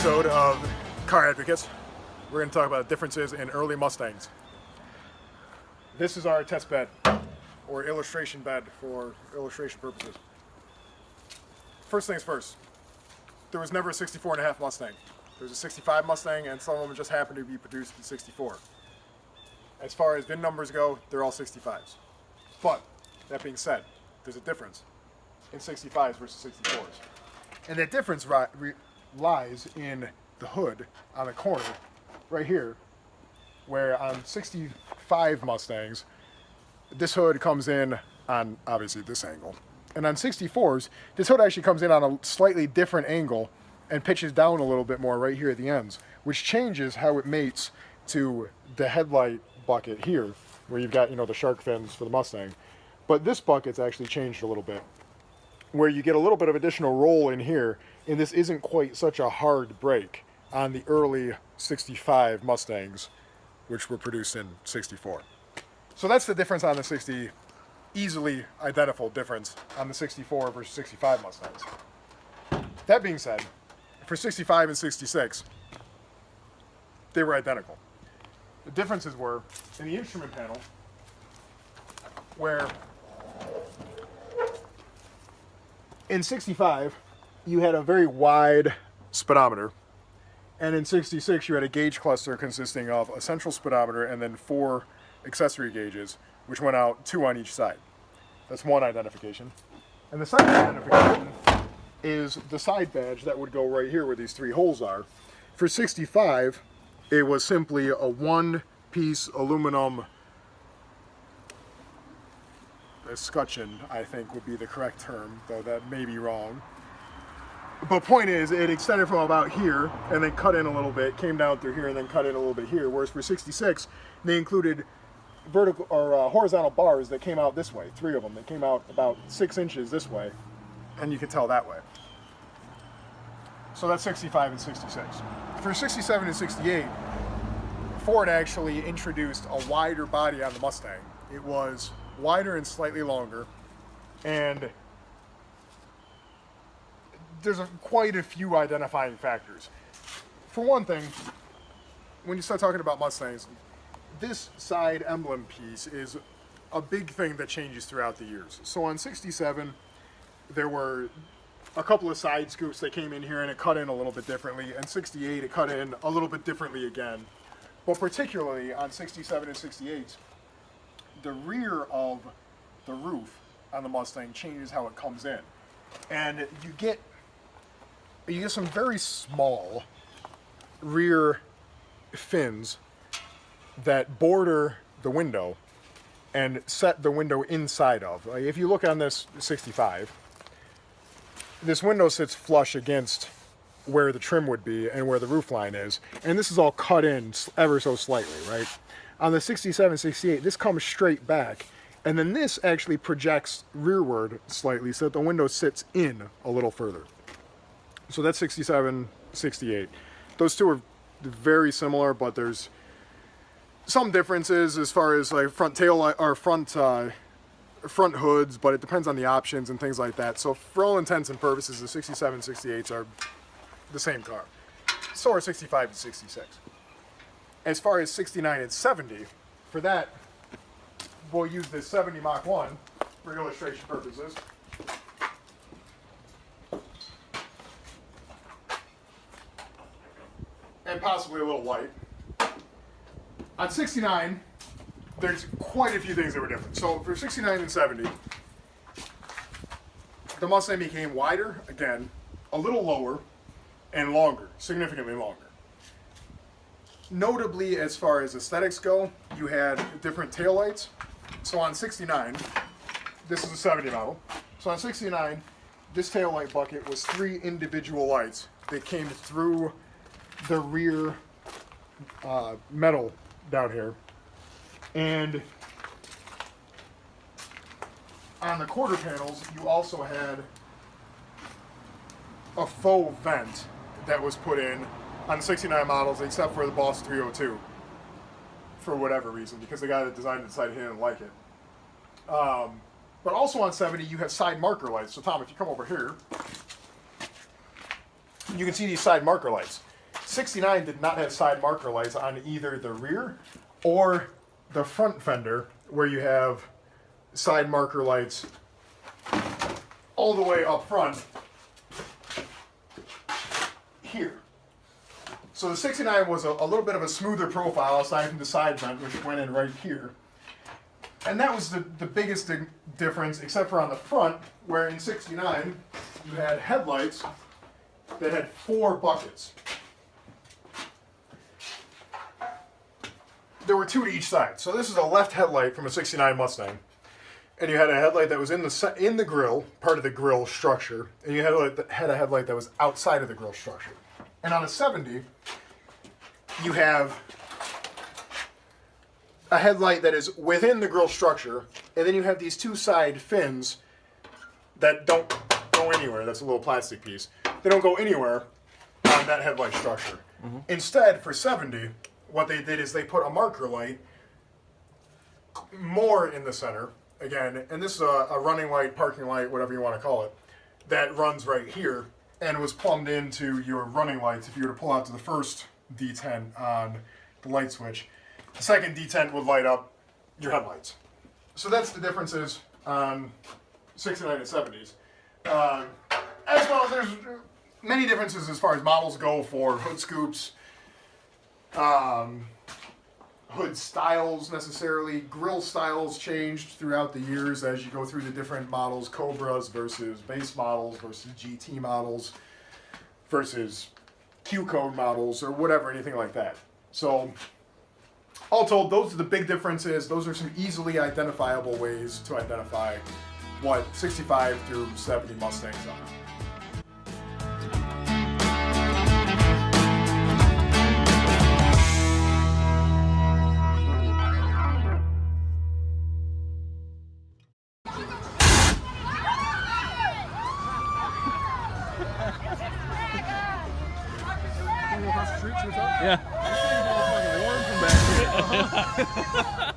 episode of Car Advocates. We're going to talk about differences in early Mustangs. This is our test bed, or illustration bed for illustration purposes. First things first, there was never a 64.5 Mustang. There was a 65 Mustang, and some of them just happened to be produced in 64. As far as VIN numbers go, they're all 65s. But, that being said, there's a difference in 65s versus 64s. And that difference lies in the hood on the corner, right here, where on 65 Mustangs, this hood comes in on, obviously, this angle. And on 64s, this hood actually comes in on a slightly different angle and pitches down a little bit more right here at the ends, which changes how it mates to the headlight bucket here, where you've got, the shark fins for the Mustang. But this bucket's actually changed a little bit, where you get a little bit of additional roll in here, and this isn't quite such a hard brake on the early 65 Mustangs, which were produced in 64. So that's the difference on the easily identifiable difference on the 64 versus 65 Mustangs. That being said, for 65 and 66, they were identical. The differences were in the instrument panel, where in 65, you had a very wide speedometer, and in 66, you had a gauge cluster consisting of a central speedometer and then 4 accessory gauges, which went out 2 on each side. That's one identification. And the second identification is the side badge that would go right here where these 3 holes are. For 65, it was simply a one-piece aluminum escutcheon, I think would be the correct term, though that may be wrong. But point is, it extended from about here and then cut in a little bit, came down through here and then cut in a little bit here, whereas for 66, they included vertical or horizontal bars that came out this way, 3 of them that came out about 6 inches this way, and you can tell that way. So that's 65 and 66. For 67 and 68, Ford actually introduced a wider body on the Mustang. It was wider and slightly longer, and there's quite a few identifying factors. For one thing, when you start talking about Mustangs, this side emblem piece is a big thing that changes throughout the years. So on 67, there were a couple of side scoops that came in here and it cut in a little bit differently, and 68 it cut in a little bit differently again. But particularly on 67 and 68, the rear of the roof on the Mustang changes how it comes in. And you get some very small rear fins that border the window and set the window inside of. Like if you look on this 65, this window sits flush against where the trim would be and where the roof line is, and this is all cut in ever so slightly, right? On the 67, 68, this comes straight back, and then this actually projects rearward slightly so that the window sits in a little further. So that's 67, 68. Those two are very similar, but there's some differences as far as like front tail light or front hoods, but it depends on the options and things like that. So for all intents and purposes, the 67 and 68s are the same car. So are 65 and 66. As far as 69 and 70, for that, we'll use this 70 Mach 1 for illustration purposes. And possibly a little light. On 69, there's quite a few things that were different. So for 69 and 70, the Mustang became wider, again, a little lower, and longer, significantly longer. Notably, as far as aesthetics go, you had different taillights. So on 69, this is a 70 model. So on 69, this taillight bucket was 3 individual lights that came through the rear metal down here. And on the quarter panels, you also had a faux vent that was put in on 69 models, except for the Boss 302, for whatever reason, because the guy that designed it decided he didn't like it. But also on 70, you have side marker lights. So Tom, if you come over here, you can see these side marker lights. '69 did not have side marker lights on either the rear or the front fender, where you have side marker lights all the way up front here. So the '69 was a little bit of a smoother profile aside from the side vent, which went in right here. And that was the biggest difference, except for on the front, where in '69 you had headlights that had 4 buckets. There were 2 to each side. So this is a left headlight from a '69 Mustang. And you had a headlight that was in the grill, part of the grill structure, and you had a headlight that was outside of the grill structure. And on a '70, you have a headlight that is within the grill structure, and then you have these 2 side fins that don't go anywhere. That's a little plastic piece. They don't go anywhere on that headlight structure. Mm-hmm. Instead, for '70, what they did is they put a marker light more in the center, again, and this is a running light, parking light, whatever you want to call it, that runs right here and was plumbed into your running lights. If you were to pull out to the first D10 on the light switch, the second D10 would light up your headlights. So that's the differences on '69 and '70s. As well as there's many differences as far as models go for hood scoops, hood styles necessarily. Grill styles changed throughout the years as you go through the different models, Cobras versus base models versus GT models versus Q-code models or whatever, anything like that. So all told, those are the big differences. Those are some easily identifiable ways to identify what 65 through 70 Mustangs are. Yeah. Warm from back here.